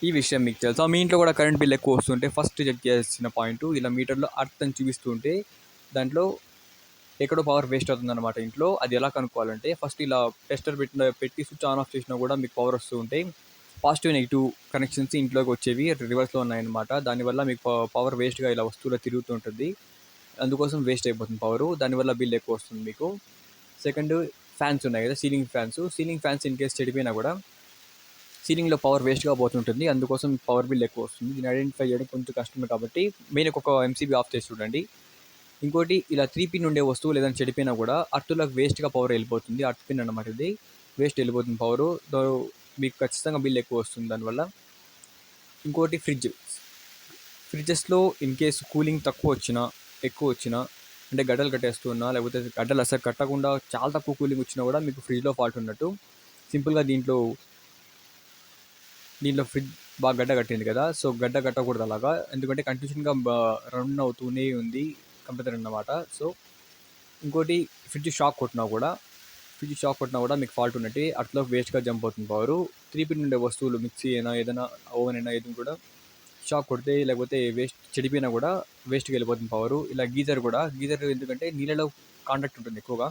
ఈ విషయం మీకు తెలుసా? మీ ఇంట్లో కూడా కరెంట్ బిల్ ఎక్కువ వస్తుంటే ఫస్ట్ చెక్ చేయాల్సిన పాయింట్, ఇలా మీటర్లో అర్త్ అని చూపిస్తుంటే దాంట్లో ఎక్కడో పవర్ వేస్ట్ అవుతుందన్నమాట ఇంట్లో. అది ఎలా కనుక్కోవాలంటే ఫస్ట్ ఇలా టెస్టర్ పెట్టి స్విచ్ ఆన్ ఆఫ్ చేసినా కూడా మీకు పవర్ వస్తూ ఉంటే పాజిటివ్ నెగిటివ్ కనెక్షన్స్ ఇంట్లోకి వచ్చేవి రివర్స్లో ఉన్నాయన్నమాట. దానివల్ల మీకు పవర్ వేస్ట్గా ఇలా వస్తువులో తిరుగుతూ ఉంటుంది. అందుకోసం వేస్ట్ అయిపోతుంది పవరు. దానివల్ల బిల్ ఎక్కువ వస్తుంది మీకు. సెకండ్, ఫ్యాన్స్ ఉన్నాయి కదా, సీలింగ్ ఫ్యాన్స్ ఇన్ కేస్ చెడిపోయినా కూడా సీలింగ్లో పవర్ వేస్ట్గా పోతుంటుంది. అందుకోసం పవర్ బిల్ ఎక్కువ వస్తుంది. దీన్ని ఐడెంటిఫై చేయడం కొంచెం కష్టమే కాబట్టి మెయిన్ ఒక ఎంసీబీ ఆఫ్ చేసి చూడండి. ఇంకోటి, ఇలా 3 పిన్ ఉండే వస్తువు లేదని చెడిపోయినా కూడా అర్త్లోకి వేస్ట్గా పవర్ వెళ్ళిపోతుంది. అర్త్ పిన్ అన్నమాట ఇది. వేస్ట్ వెళ్ళిపోతుంది పవరు. మీకు ఖచ్చితంగా బిల్ ఎక్కువ వస్తుంది దానివల్ల. ఇంకోటి, ఫ్రిడ్జెస్లో ఇన్ కేసు కూలింగ్ తక్కువ వచ్చినా ఎక్కువ వచ్చినా, అంటే గడ్డలు కట్టేస్తున్నా లేకపోతే గడ్డలు అసలు కట్టకుండా చాలా తక్కువ కూలింగ్ వచ్చినా కూడా మీకు ఫ్రిడ్జ్లో ఫాల్ట్ ఉన్నట్టు. సింపుల్గా దీంట్లో ఫ్రిడ్జ్ బాగా గడ్డ కట్టింది కదా, సో గడ్డ కట్టకూడదు అలాగా. ఎందుకంటే కంటిన్యూషన్గా రన్ అవుతూనే ఉంది కంప్యూటర్ అన్నమాట. సో ఇంకోటి, ఫ్రిడ్జ్ షాక్ కొట్టినా కూడా మీకు ఫాల్ట్ ఉన్నట్టు. అట్లా వేస్ట్గా జంప్ అవుతుంది పవరు. 3 పిన్ ఉండే వస్తువులు, మిక్సీ అయినా ఏదైనా ఓవెన్ అయినా ఏదైనా కూడా షాక్ కొడితే లేకపోతే చెడిపోయినా కూడా వేస్ట్గా వెళ్ళిపోతుంది పవరు. ఇలా గీజర్ ఎందుకంటే నీళ్ళలో కాంటాక్ట్ ఉంటుంది ఎక్కువగా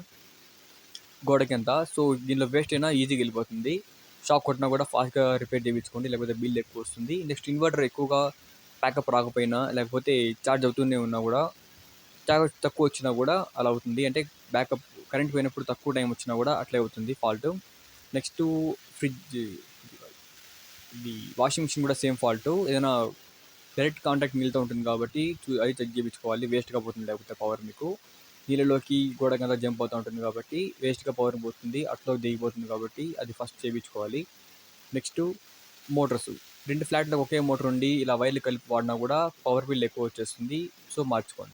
గోడకి అంతా. సో దీనిలో వేస్ట్ అయినా ఈజీగా వెళ్ళిపోతుంది. షాక్ కొట్టినా కూడా ఫాస్ట్గా రిపేర్ చేయించుకోండి, లేకపోతే బిల్ ఎక్కువ వస్తుంది. నెక్స్ట్, ఇన్వర్టర్ ఎక్కువగా ప్యాకప్ రాకపోయినా లేకపోతే ఛార్జ్ అవుతూనే ఉన్నా కూడా, ఛార్జ్ తక్కువ వచ్చినా కూడా అలా అవుతుంది. అంటే బ్యాకప్ కరెంట్ పోయినప్పుడు తక్కువ టైం వచ్చినా కూడా అట్లే అవుతుంది ఫాల్ట్. నెక్స్ట్, ఇది వాషింగ్ మిషన్ కూడా సేమ్ ఫాల్ట్. ఏదైనా డైరెక్ట్ కాంటాక్ట్ నీళ్ళతో ఉంటుంది కాబట్టి అది చెక్ చేయించుకోవాలి. వేస్ట్గా పోతుంది లేకపోతే పవర్ మీకు. నీళ్ళలోకి గోడ కింద జంప్ అవుతూ ఉంటుంది కాబట్టి వేస్ట్గా పవర్ పోతుంది, అట్లా దిగిపోతుంది కాబట్టి అది ఫస్ట్ చేయించుకోవాలి. Next, Motors. 2 ఫ్లాట్లకు ఒకే మోటార్ ఉండి ఇలా వైర్లు కలిపి వాడినా కూడా పవర్ బిల్ ఎక్కువ వచ్చేస్తుంది. సో మార్చుకోండి.